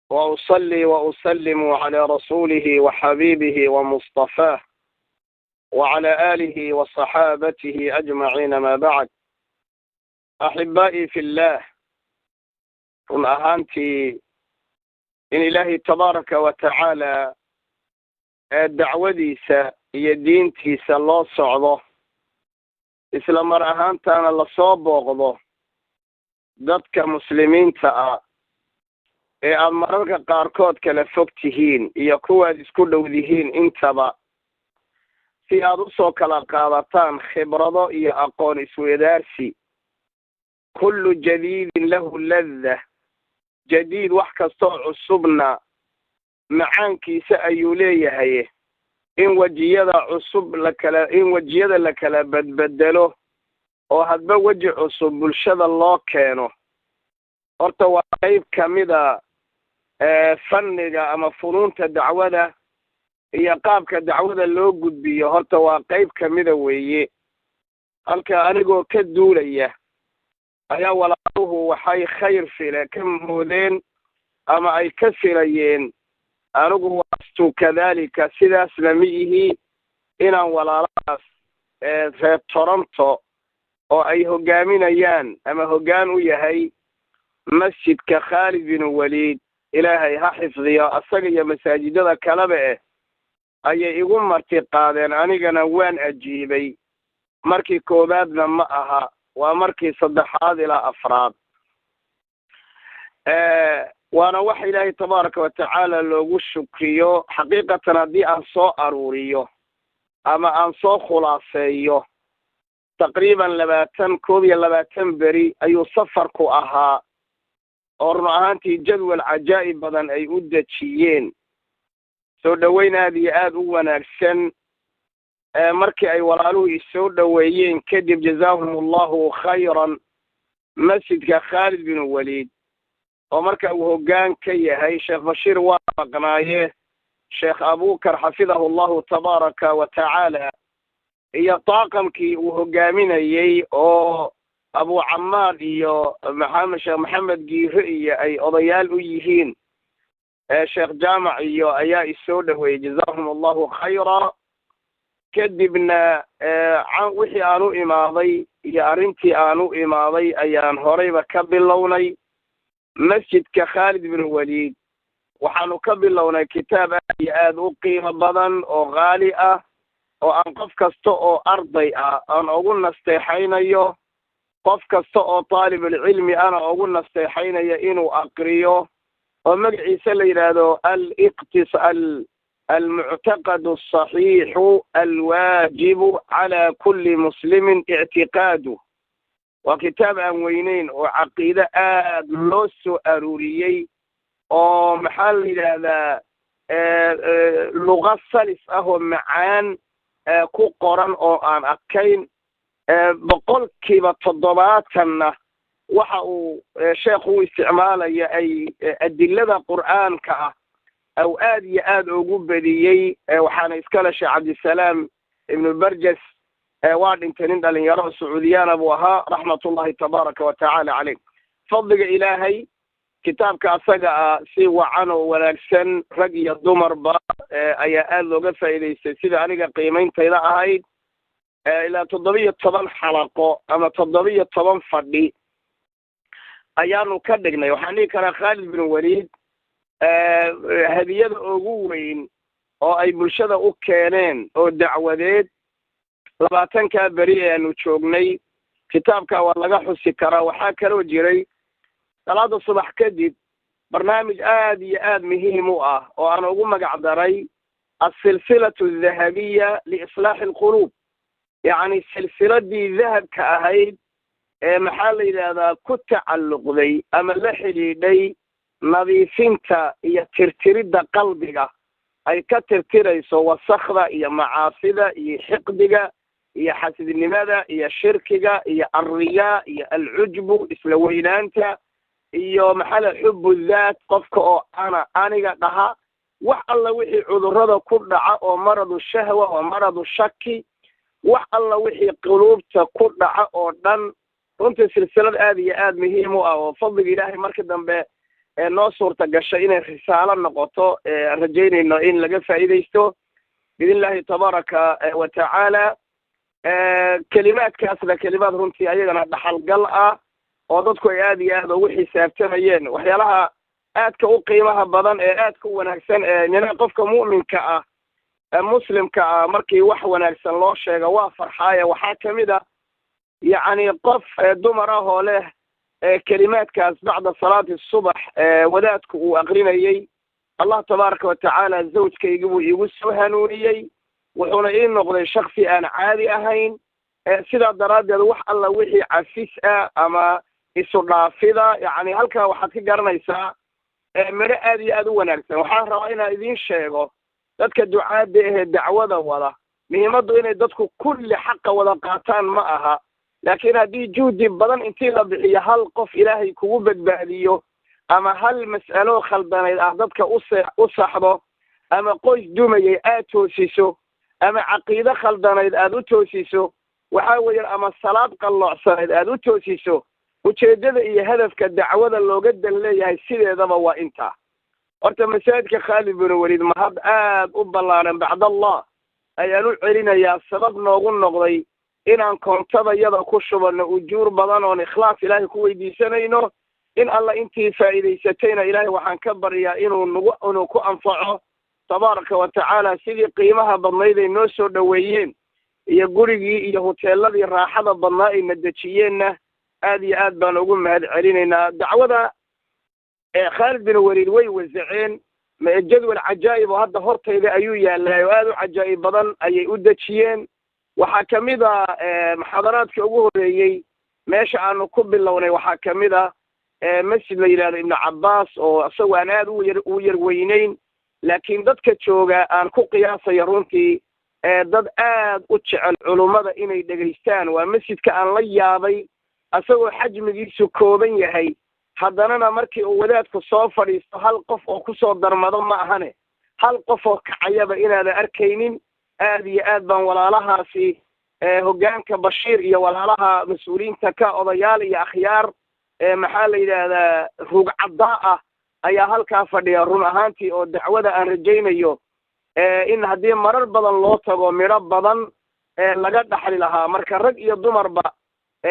وأصلي وأسلم على رسوله وحبيبه ومصطفاه وعلى آله وصحابته أجمعين، ما بعد. أحبائي في الله، run ahaantii in ilaahay tabaaraka wa tacaala dacwadiisa iyo diintiisa loo socdo, isla mar ahaantaana lasoo booqdo dadka muslimiinta ah ee aad mararka qaarkood kala fog tihiin iyo kuwaad isku dhowdihiin intaba, si aad usoo kala qaadataan khibrado iyo aqoon isweydaarsi. kullu jadiidin lahu ladda, jadiid wax kastoo cusubna macaankiisa ayuu leeyahay. in wejiyada la kala badbedelo oo hadba weji cusub bulshada loo keeno, horta waa qayb kamida fanniga ama funuunta dacwada iyo qaabka dacwada loo gudbiyo. horta waa qayb kamida weeye. halka anigoo ka duulaya ayaa walaaluhu waxay khayr file ka moodeen ama ay ka filayeen. anigu waastu kadaalika, sidaasna ma ihi inaan walaalahaas reer Toronto oo ay hogaaminayaan ama hoggaan u yahay masjidka Khaalid bin Waliid, ilaahay ha xifdiyo asaga iyo masaajidada kaleba ayay igu marti qaadeen. anigana waan ajiibay. markii koobaadna ma aha, waa markii saddexaad ilaa afraad. waana wax ilaahay tabaaraka wa tacaala loogu shukriyo. xaqiiqatan haddii aan soo aruuriyo ama aan soo khulaaseeyo, taqriiban 21 beri ayuu safarku ahaa, oo run ahaantii jadwal cajaa'ib badan ay u dejiyeen. soo dhoweyn aad iyo aad u wanaagsan. markii ay walaaluhu isoo dhoweeyeen kadib, jazaahum allahu khayran, masjidka Khaalid bin Waliid oo marka uu hoggaan ka yahay sheekh Bashiir waa maqnaaye, sheekh Abubakar xafidahu allahu tabaaraka wa tacaala, iyo taaqamkii uu hogaaminayey oo Abu Camaar iyo sheekh Maxamed Giire iyo ay odayaal u yihiin, sheekh Jaamac iyo ayaa isoo dhoweeyey, jazaahum allahu khayra. kadibna wixii aan u imaaday iyo arrintii aan u imaaday ayaan horeyba ka bilownay. masjidka Khaalid bin Waliid waxaanu ka bilownay kitaab aad iyo aad u qiimo badan oo qaali ah, oo aan qof kasta oo arday ah aan ugu nasteexaynayo, qof kasta oo taalibulcilmi ana ugu nasteexaynayo inuu aqriyo, oo magaciisa la yidhaahdo المعتقد الصحيح الواجب على كل مسلم اعتقاده. وكتاب وينين وعقيدة لوس أروريي أو محل هذا لغة سلس أهو معان كقرن أو أن أكين بقول كيف تضبطنا وحو شيخ استعمال أي أدلة القرآن كأ أو آدي آد عقوب بديي. وحنا إسكال الشيخ عبد السلام ابن البرجس وارد انتنين اللي يرى السعوديان أبوها رحمة الله تبارك وتعالى عليه. فضل إلهي كتاب كأسجع سوى عنه ولكن رجي الدمر با أي آد وقفة إلى سيدة عليك قيمين تيلا هاي إلى تضبية طبعا حلقة أما تضبية طبعا فردي أيانو كدقنا يوحني كان خالد بن وليد hadiyada ugu weyn oo ay bulshada u keeneen oo dacwadeed 20 beri aanu joognay. kitaabka waa laga xusi karaa. waxaa kaloo jiray salaada subax kadib barnaamij aad iyo aad muhiim u ah oo aan ugu magac daray as-silsilatu adh-dhahabiyya li-islaahi al-qulub, yacni silsiladii dahabka ahayd ee maxaa la yidhaahdaa ku tacalluqday ama la xidhiidhay nadiifinta iyo tirtiridda qalbiga ay ka tirtirayso wasakhda iyo macaasida iyo xiqdiga iyo xasidnimada iyo shirkiga iyo arriyaa iyo alcujbu, isla weynaanta iyo maxala xubu daat, qofka oo aniga dhaha. wax alla wixii cudurrada ku dhaca oo maradu shahwa oo maradu shaki, wax alla wixii quluubta ku dhaca oo dhan. runtii silsilad aad iyo aad muhiim u ah oo fadliga ilaahay marka dambe noo suurta gashay inay risaalo noqoto rajaynayno in laga faa'iidaysto biidn illaahi tabaaraka wa tacaala kelimaadkaasna kelimaad runtii ayagana dhaxalgal ah oo dadku ay aad iyo aad ugu xisaabtamayeen waxyaalaha aadka u qiimaha badan ee aadka u wanaagsan nina qofka mu'minka ah muslimka ah markii wax wanaagsan loo sheego waa farxaaya waxaa kamid a yacni qof dumar ah oo leh kelimaadkaas bacda salaati subax wadaadku uu aqrinayay allah tabaaraka wa tacaala zawjkaygi buu iigu soo hanuuniyey wuxuuna ii noqday shaksi aan caadi ahayn sidaa daraaddeed wax alla wixii cafis ah ama isu dhaafida yacni halkaa waxaad ka garanaysaa midho aad iyo aad u wanaagsan waxaan rabaa inaan idiin sheego dadka ducaadda ahee dacwada wada muhiimaddu inay dadku kulli xaqa wada qaataan ma aha laakiin haddii juhdi badan intii la bixiyo hal qof ilaahay kugu badbaadiyo ama hal mas'alo khaldanayd ah dadka u saxdo ama qoys dumayay aad toosiso ama caqiide khaldanayd aad u toosiso waxaa weeyaan ama salaad qalloocsanayd aad u toosiso ujeeddada iyo hadafka dacwada looga dan leeyahay sideedaba waa intaa horta masaajidka Khaalid bin Waliid mahad aad u ballaaran bacdallah ayaan u celinayaa sabab noogu noqday inaan koontadayada ku shubano ujuur badan oon ikhlaas ilaahay ku weydiisanayno in alla intii faa'iidaysatayna ilaahay waxaan ka baryaa inuu ku anfaco tabaaraka wa tacaala sidii qiimaha badnayd ay noo soo dhoweeyeen iyo gurigii iyo hoteeladii raaxada badnaa ay na dejiyeenna aad iyo aad baan ugu mahad celinaynaa dacwada Khaalid bin Waliid way wasaceen jadwal cajaa'ib oo hadda hortayda ayuu yaallaa oo aad u cajaa'ib badan ayay u dejiyeen waxaa kamid a muxaadaraadka ugu horreeyey meesha aanu ku bilownay waxaa kamid a masjid la yidhahdo ibnu cabbaas oo isagoo aan aad u yar weynayn laakiin dadka jooga aan ku qiyaasayo runtii dad aad u jecel culummada inay dhegaystaan waa masjidka aan la yaabay isagoo xajmigiisu kooban yahay haddanana markii uu wadaadku soo fadhiisto hal qof oo kusoo darmado ma ahane hal qof oo kacayaba inaadan arkaynin aad iyo aad baan walaalahaasi hoggaanka Bashiir iyo walaalaha mas-uuliyiinta ka odayaal iyo akhyaar maxaa la yidhaahdaa rug caddaa ah ayaa halkaa fadhiya run ahaantii oo dacwada aan rajaynayo in haddii marar badan loo tago midho badan laga dhaxli lahaa marka rag iyo dumarba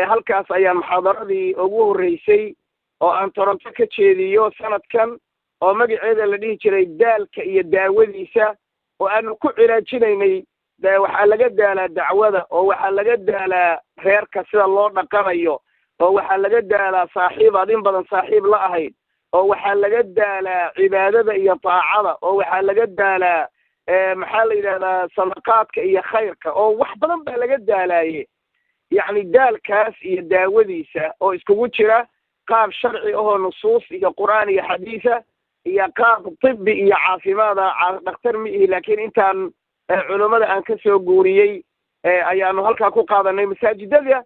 halkaas ayaa muxaadaradii ugu horreysay oo aan Toronto ka jeediyo sanadkan oo magaceeda la dhihi jiray daalka iyo daawadiisa oo aanu ku cilaajinaynay waxaa laga daalaa dacwada oo waxaa laga daalaa reerka sida loo dhaqanayo oo waxaa laga daalaa saaxiib aad in badan saaxiib la ahayd oo waxaa laga daalaa cibaadada iyo taacada oo waxaa laga daalaa maxaa la yidhahdaa sadaqaadka iyo khayrka oo wax badan baa laga daalaaye yacni daalkaas iyo daawadiisa oo iskugu jira qaab sharci ahoo nusuus iyo qur'aan iyo xadiisa iyo qaab tibbi iyo caafimaada dhakhtar ma ihi laakiin intaan culummada aan ka soo guuriyey ayaanu halkaa ku qaadanay masaajidada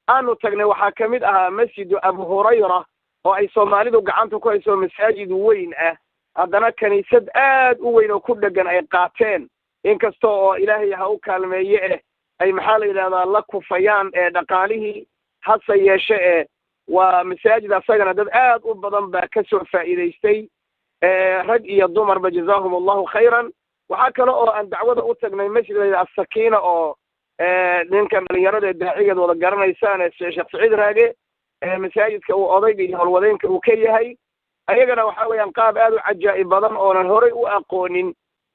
aanu tagnay waxaa kamid ahaa masjidu abu hurayra oo ay soomaalidu gacanta ku hayso masaajid weyn ah haddana kaniisad aad u weyn oo ku dhegan ay qaateen inkasta oo ilaahay ha u kaalmeeye ay maxaa la yidhahdaa la kufayaan dhaqaalihii hase yeeshe waa masaajid asagana dad aad u badan baa ka soo faa'iidaystay rag iyo dumarba jazaahum allahu khayran waxaa kale oo aan dacwada u tagnay masjid la yidhahda as-sakiina oo ninkan dhalinyarada daacigeed wada garanaysaan sheekh Saciid Raage masaajidka uu odayga iyo howlwadeenka uu ka yahay ayagana waxa weeyaan qaab aad u cajaa'ib badan oonan horey u aqoonin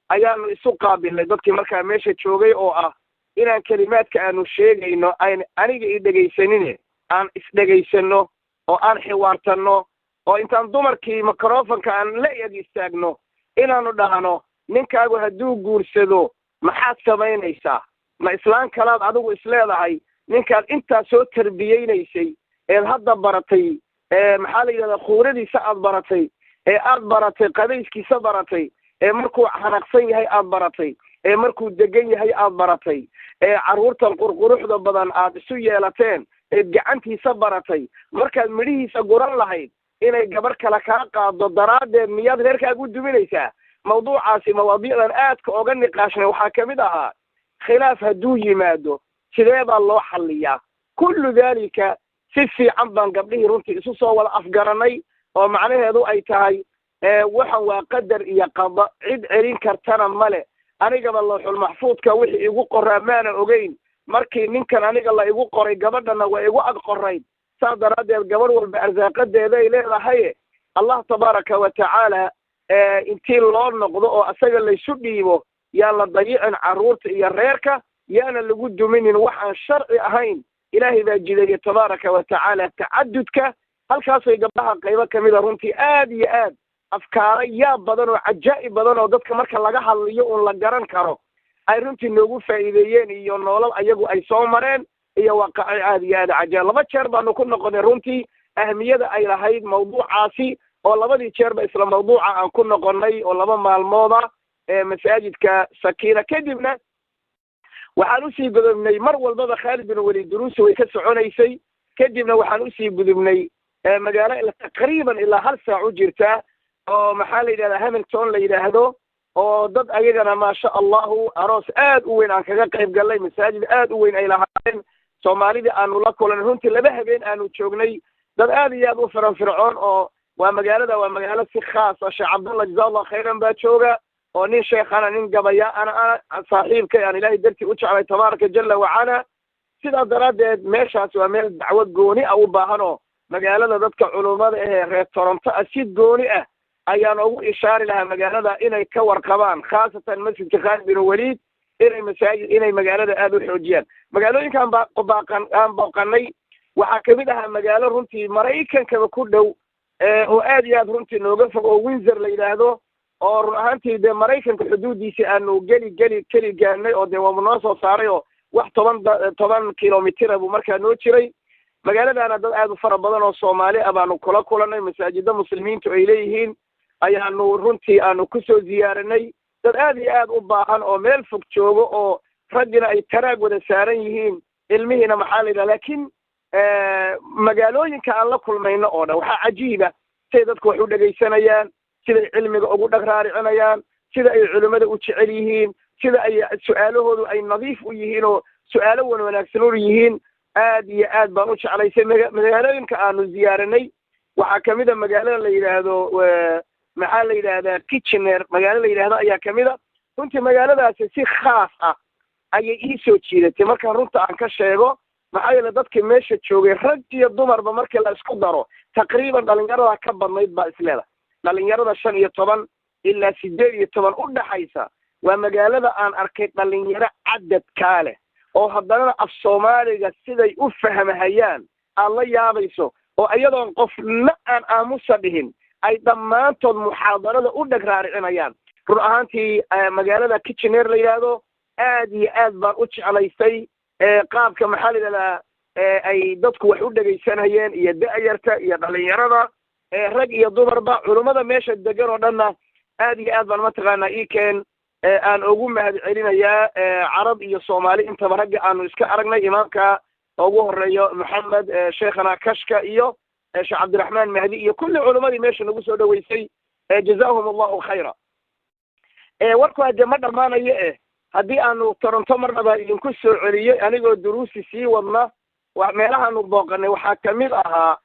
ayaanu isu qaabilnay dadkii markaa meesha joogay oo ah inaan kelimaadka aanu sheegayno aniga i dhegaysanine aan isdhegaysano oo aan xiwaartanno oo intaan dumarkii microfonka aan la eg istaagno inaanu dhahno ninkaagu hadduu guursado maxaad samaynaysaa ma islaan kalaad adigu isleedahay ninkaad intaa soo tarbiyeynaysay eed hadda baratay maxaa la yidhahdaa khuuradiisa aad baratay aad baratay qadayskiisa baratay markuu xanaqsan yahay aad baratay markuu degan yahay aad baratay carruurtan qurquruxda badan aad isu yeelateen eed gacantiisa baratay markaad midhihiisa guran lahayd inay gabar kale kaa qaado daraaddeed miyaad reerkaagu duminaysaa mawduucaasi mawaadiicdan aadka oga niqaashnay waxaa kamid ahaa khilaaf hadduu yimaado sidee baa loo xalliyaa kullu daalika si fiican baan gabdhihii runtii isu soo wada afgaranay oo macnaheedu ay tahay waxan waa qadar iyo qada cid celin kartana male anigaba looxul maxfuudka wixii igu qoraa maana ogeyn markii ninkan aniga la igu qoray gabadhana waa igu ag qorayd saa daraaddeed gabadh walba arsaaqadeeda ay leedahay allah tabaaraka wa tacaala intii loo noqdo oo asaga laysu dhiibo yaan la dayicin carruurta iyo reerka yaana lagu duminin waxaan sharci ahayn ilaahay baa jideeyey tabaaraka wa tacaala tacadudka halkaasay gabdhaha qaybo kamida runtii aad iyo aad afkaaro yaab badan oo cajaa'ib badan oo dadka marka laga hadliyo uun la garan karo ay runtii noogu faa'iideeyeen iyo nolol ayagu ay soo mareen iyo waaqaci aad iyo aad cajaa'ib laba jeer baanu ku noqonay runtii ahmiyada ay lahayd mawduucaasi oo labadii jeerba isla mawduuca aan ku noqonay oo laba maalmooda masaajidka sakiina kadibna waxaan usii gudubnay mar walbaba Khalid bin Walid duruusi way ka soconaysay kadibna waxaan usii gudubnay magaalo taqriiban ilaa hal saac u jirta oo maxaa la yidhahdaa Hamilton la yidhaahdo oo dad ayagana maasha allahu aroos aad u weyn aan kaga qayb galnay masaajid aad u weyn ay lahaayeen soomaalida aanu la kulanay runtii laba habeen aanu joognay dad aad iyo aad u firfircoon oo waa magaalo si khaas ah Sheekh Cabdullah jazaallahu khayran baa jooga oo nin sheekhana nin gabaya ana saaxiibkay aan ilaahay dartii u jeclay tabaaraka jalla wa ala sidaa daraaddeed meeshaas waa meel dacwad gooni ah u baahan oo magaalada dadka culummada ee reer Toronto si gooni ah ayaan ugu ishaari lahaa magaalada inay ka warqabaan khaasatan masjidka Khalid bin Walid inay magaalada aad u xoojiyaan magaalooyinkan aan booqanay waxaa kamid ahaa magaalo runtii Maraykankaba ku dhow oo aad iyo aad runtii nooga fog oo Windsor la yidhaahdo oo run ahaantii dee Maraykanka xuduudiisa aanu keli gaarnay oo dee waa noo soo saaray oo wax 10 kilomitir buu markaa noo jiray magaaladaana dad aad u fara badan oo Soomaali ah baanu kula kulanay masaajida muslimiintu ay leeyihiin ayaanu runtii aanu ku soo ziyaaranay dad aad iyo aad u baahan oo meel fog joogo oo raggina ay taraag wada saaran yihiin ilmihiina maxaa la yidhaha laakiin magaalooyinka aan la kulmayno oo dhan waxaa cajiiba siday dadku wax u dhegaysanayaan siday cilmiga ugu dhagraaricinayaan sida ay culimmada u jecel yihiin sida ay su-aalahoodu ay nadiif u yihiin oo su-aalo wanaagsan u yihiin aad iyo aad baan u jeclaysay magaalooyinka aanu ziyaaranay waxaa kamid a magaalada la yidhaahdo maxaa la yidhaahdaa Kitchener magaalo la yidhaahdo ayaa kamid a runtii magaaladaasi si khaas ah ayay ii soo jiidatay markaan runta aan ka sheego maxaa yeele dadkii meesha joogay rag iyo dumarba markii la isku daro taqriiban dhalinyarada ka badnayd baa isleeda dhalinyarada 15 ilaa 18 u dhaxaysa waa magaalada aan arkay dhalinyaro cadadkaa leh oo haddana af Soomaaliga siday u fahmahayaan aad la yaabayso oo iyadoon qofna aan aamusa dhihin ay dhammaantood muxaadarada u dhagraaricinayaan run ahaantii magaalada Kitchener la yidhaahdo aad iyo aad baan u jeclaystay qaabka maxaa la yidhahdaa ay dadku wax u dhegaysanayeen iyo da'yarta iyo dhalinyarada rag iyo dumarba culummada meesha degan oo dhanna aad iyo aad baan mataqaanaa ikeen aan ugu mahad celinayaa carab iyo Soomaali intaba ragga aanu iska aragnay imaamka ugu horeeyo Maxamed sheekhana Kashka iyo Sheekh Cabdiraxmaan Mahdi iyo kulli culimmadii meesha nagu soo dhaweysay jazaahum Allahu khayra warku hadda ma dhamaanayo haddii aanu Toronto marnaba idinku soo celiyo anigoo duruusi sii wadna meelahaanu booqanay waxaa kamid ahaa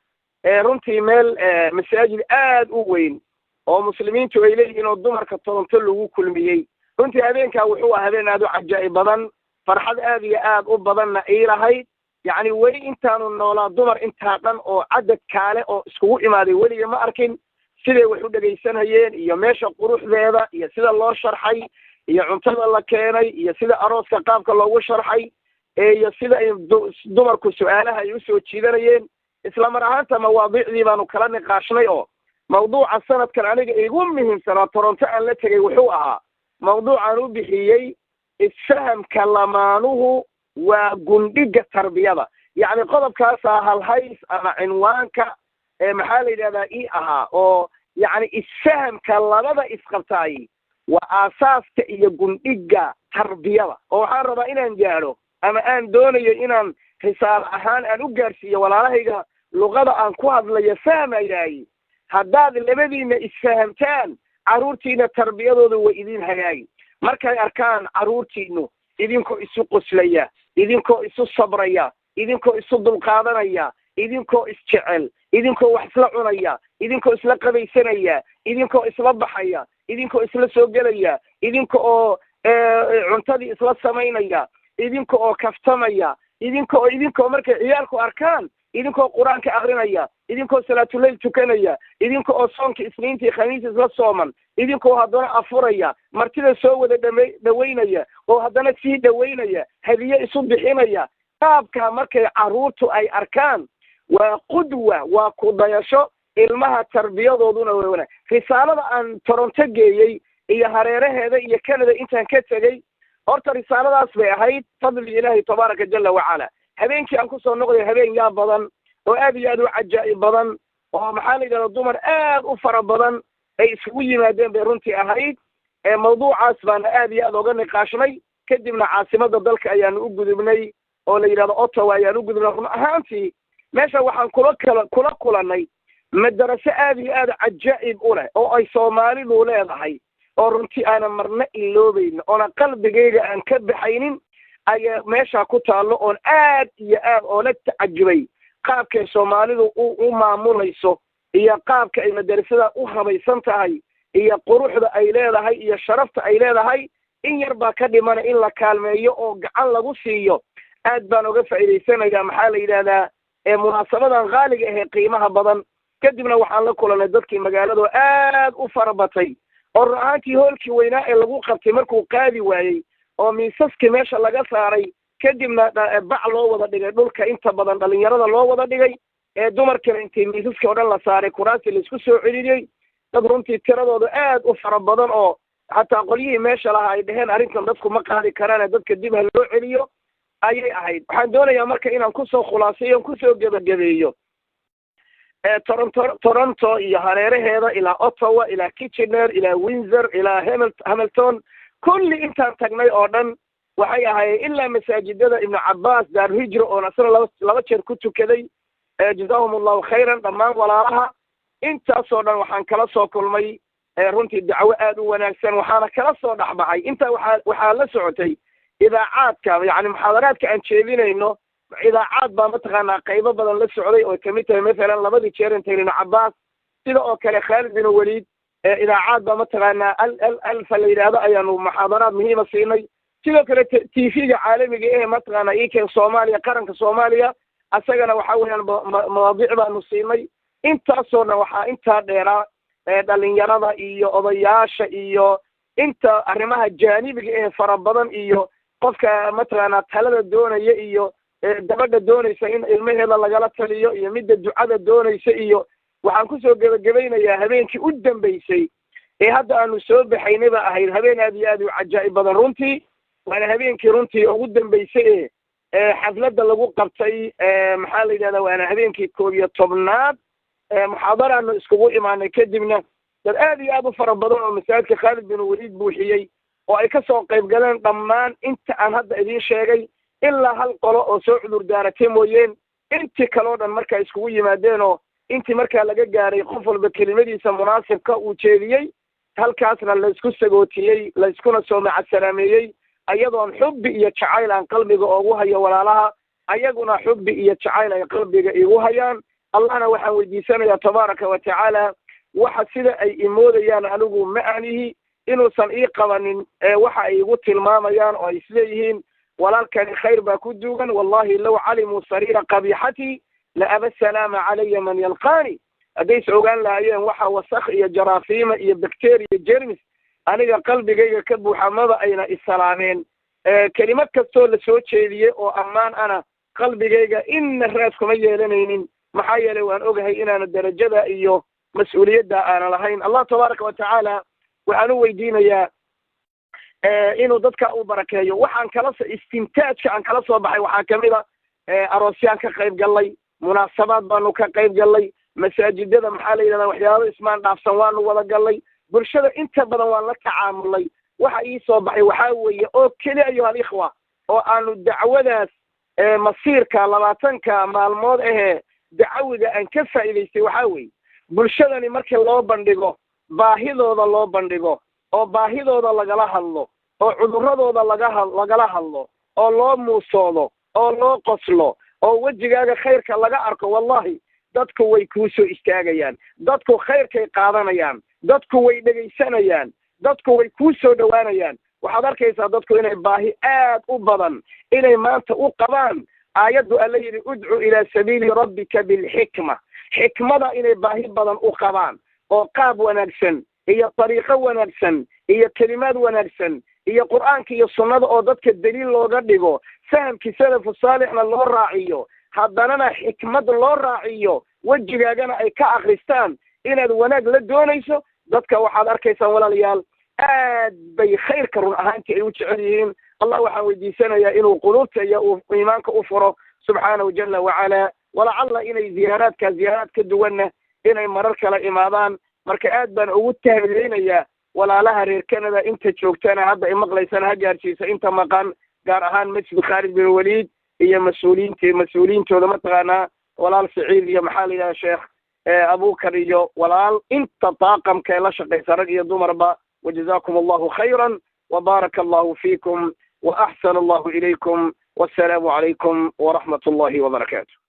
runtii meel masaajid aad u weyn oo muslimiintu ay leeyihiin oo dumarka Toronto lagu kulmiyey runtii habeenkaa wuxuu ahaa habeen aad u cajaa'ib badan farxad aad iyo aad u badanna ii lahayd yacni weli intaanu noolaa dumar intaa dhan oo cadad kaale oo iskugu imaaday weliga ma arkin siday wax u dhegaysanayeen iyo meesha quruxdeeda iyo sida loo sharxay iyo cuntada la keenay iyo sida arooska qaabka loogu sharxay iyo sida ay dumarku su-aalaha ay usoo jiidanayeen isla mar ahaanta mawaadiicdii baanu kala niqaashnay oo mawduuca sanadkan aniga igu muhiimsanaa Toronto aan la tegay wuxuu ahaa mawduucaan u bixiyey isfahamka lamaanuhu waa gundhiga tarbiyada yacni qodobkaasaa halhays ama cinwaanka maxaa la yidhahdaa ii ahaa oo yacni isfahamka labada isqabtaay waa aasaaska iyo gundhiga tarbiyada oo waxaan rabaa inaan gaadho ama aan doonayo inaan risaalo ahaan aan u gaarsiiyo walaalahayga luqada aan ku hadlayo fahmayaay haddaad labadiina isfahamtaan carruurtiina tarbiyadooda way idin hagaagi markay arkaan carruurtiinu idinkoo isu qoslaya idinkoo isu sabraya idinkoo isu dulqaadanaya idinkoo isjecel idinkoo wax isla cunaya idinkoo isla qabaysanaya idinkoo isla baxaya idinkoo isla soo gelaya idinka oo cuntadii isla samaynaya idinka oo kaftamaya idinkoo markay ciyaalku arkaan idinkoo qur-aanka akrinaya idinkoo salaatuleyl tukanaya idinka oo soonka isniintii khamiis isla sooman idinkoo haddana afuraya martida soo wada dhaweynaya oo haddana sii dhaweynaya hadiye isu bixinaya qaabka markay carruurtu ay arkaan waa qudwa waa ku dayasho ilmaha tarbiyadooduna wana risaalada aan Toronto geeyey iyo hareeraheeda iyo Canada intaan ka tagay horta risaaladaas bay ahayd fadli ilaahi tabaaraka jalla wa ala habeenkii aan ku soo noqday habeen yaa badan oo aad iyo aad u cajaa'ib badan oo maxaa la yidhahdaa dumar aad u fara badan ay isugu yimaadeen bay runtii ahayd mawduucaas baana aad iyo aad oga niqaashnay kadibna caasimadda dalka ayaanu u gudubnay oo la yidhahdo Ottawa ayaanu u gudubnay run ahaantii meesha waxaan kula kulannay madaraso aad iyo aad cajaa'ib u leh oo ay Soomaalidu leedahay oo runtii aanan marna iloobayn oona qalbigayga aan ka baxaynin ayaa meesha ku taalo oon aad iyo aad oola tacajubay qaabkay Soomaalidu u maamulayso iyo qaabka ay madarasada u habaysan tahay iyo quruxda ay leedahay iyo sharafta ay leedahay in yar baa ka dhimana in la kaalmeeyo oo gacan lagu siiyo aad baan uga faa'iidaysanayaa maxaa la yidhahdaa munaasabadan qaaliga ah ee qiimaha badan kadibna waxaan la kulanay dadkii magaalada aad u farabatay oo run ahaantii hoolkii weynaa ee lagu qabtay markuu qaadi waayey oo miisaskii meesha laga saaray kadibna bac loo wada dhigay dhulka inta badan dhalinyarada loo wada dhigay dumarkana intay miisaskii oo dhan la saaray kuraasi laisku soo celiyey dad runtii tiradooda aad u fara badan oo xataa qolyihii meesha lahaa ay dheheen arrintan dadku ma qaadi karaan dadka dib ha loo celiyo ayay ahayd waxaan doonayaa marka inaan kusoo khulaaseeyo kusoo gebagabeeyo Toronto iyo hareeraheeda ilaa Ottawa ilaa Kitchener ilaa Windsor ilaa Hamilton kulli intaan tagnay oo dhan waxay ahaayeen ilaa masaajidada Ibn Abbas daar hijra oo nasra laba jeer ku tukaday jazaahumullahu khayran dhammaan walaalaha intaasoo dhan waxaan kala soo kulmay runtii dacwo aad u wanaagsan waxaana kala soo dhaxbaxay intaa waxaa la socotay idaacaadka yani muxaadaraadka aan jeedinayno idaacaad baa mataqaanaa qaybo badan la socday oo kamid tahay maalan labadii jeer intay Ibn Abbas sida oo kale Khalid bin Walid idaacaad baa mataqaanaa alfa la yidhaahdo ayaanu muxaadaraad muhiima siinay sidoo kale TV-ga caalamiga ee mataqaanaa iikeen Soomaaliya qaranka Soomaaliya asagana waxa weeyaan mawaadiic baanu siinay intaasoo dhan waxaa intaa dheeraa dhalinyarada iyo odayaasha iyo inta arrimaha jaanibiga ee fara badan iyo qofka mataqaanaa talada doonaya iyo gabadha doonaysa in ilmaheeda lagala taliyo iyo midda ducada doonaysa iyo waxaan kusoo gebagabaynayaa habeenkii u dambaysay ee hadda aanu soo baxaynay ba ahayd habeen aad iyo aad u cajaa'ib badan runtii waana habeenkii runtii ugu dambaysay ee xafladda lagu qabtay maxaa la yidhahdaa waana habeenkii 11aad muxaadaraanu iskugu imaanay kadibna dad aad iyo aad u fara badan oo masaajidka Khalid bin Walid buuxiyey oo ay ka soo qayb galeen dhammaan inta aan hadda idiin sheegay ilaa hal qolo oo soo cudur daaratay mooyeen intii kaloo dhan markaa iskugu yimaadeen oo intii markaa laga gaaray qof walba kelimadiisa munaasibka uu jeediyey halkaasna la isku sagootiyey la iskuna soo macasalaameeyey ayadoon xubbi iyo jacayl aan qalbiga ugu hayo walaalaha ayaguna xubbi iyo jacayl ay qalbiga igu hayaan allahna waxaan weydiisanayaa tabaaraka wa tacaala waxa sida ay imoodayaan anigu ma aanihi inuusan ii qabanin waxa ay igu tilmaamayaan oo ay isleeyihiin walaalkani khayr baa ku duugan wallahi low calimuu sariira qabiixatii la aba salaama calaya man yalqaani haddays ogaan lahaayeen waxa wasakh iyo jaraafiima iyo bacteria jermis aniga qalbigayga ka buuxa maba ayna isalaameen kelimad kastoo la soo jeediyey oo ammaan ana qalbigayga inna raas kuma yeelanaynin maxaa yeelay waan ogahay inaana darajada iyo mas-uuliyadda aana lahayn allah tabaaraka wa tacaala waxaan u weydiinayaa inuu dadka u barakeeyo waxaan istintaajka aan kala soo baxay waxaa kamid a aroosyaan ka qayb gallay munaasabaad baanu ka qayb gallay masaajidada maxaa la yidhahdaa waxyaabo ismaan dhaafsan waanu wada gallay bulshada inta badan waan la tacaamulay waxa ii soo baxay waxaa weeye oo keli ayuha alikhwa oo aanu dacwadaas masiirka 20 maalmood ahee dacawiga aan ka faa'iidaystay waxaa weeye bulshadani markii loo bandhigo baahidooda loo bandhigo oo baahidooda lagala hadlo oo cuduradooda lagala hadlo oo loo muusoodo oo loo qoslo oo wejigaaga khayrka laga arko wallahi dadku way kuu soo istaagayaan, dadku khayrkay qaadanayaan, dadku way dhegaysanayaan, dadku way kuu soo dhowaanayaan. waxaad arkaysaa dadku inay baahi aad u badan inay maanta u qabaan aayaddu alla yidhi udcu ilaa sabiili rabbika bilxikma. xikmada inay baahi badan u qabaan oo qaab wanaagsan iyo dariiqo wanaagsan iyo kelimaad wanaagsan iyo qur'aanka iyo sunnada oo dadka daliil looga dhigo, fahamkii salafu saalixna loo raaciyo, haddanana xikmad loo raaciyo, wejigaagana ay ka akristaan inaad wanaag la doonayso. dadka waxaad arkaysaan walaalayaal aad bay khayrka run ahaantii ay u jecel yihiin. allah waxaan weydiisanayaa inuu quluubta iyo uu iimaanka u furo subxaanahu jala wacalaa, walacalla inay ziyaaraad ka duwanna inay marar kala imaadaan. marka aad baan ugu tahadiyeynayaa walaalaha reer Canada inta joogtana hadda ay maqlaysana ha gaarsiisa inta maqan, gaar ahaan masjid Khalid bin Walid iyo mas-uuliyiintooda mataqaanaa walaal Saciid iyo maxaa la yidhaha sheekh Abubakar iyo walaal inta taaqamka la shaqaysa rag iyo dumarba. وجزاكم الله خيرا وبارك الله فيكم وأحسن الله إليكم والسلام عليكم ورحمة الله وبركاته.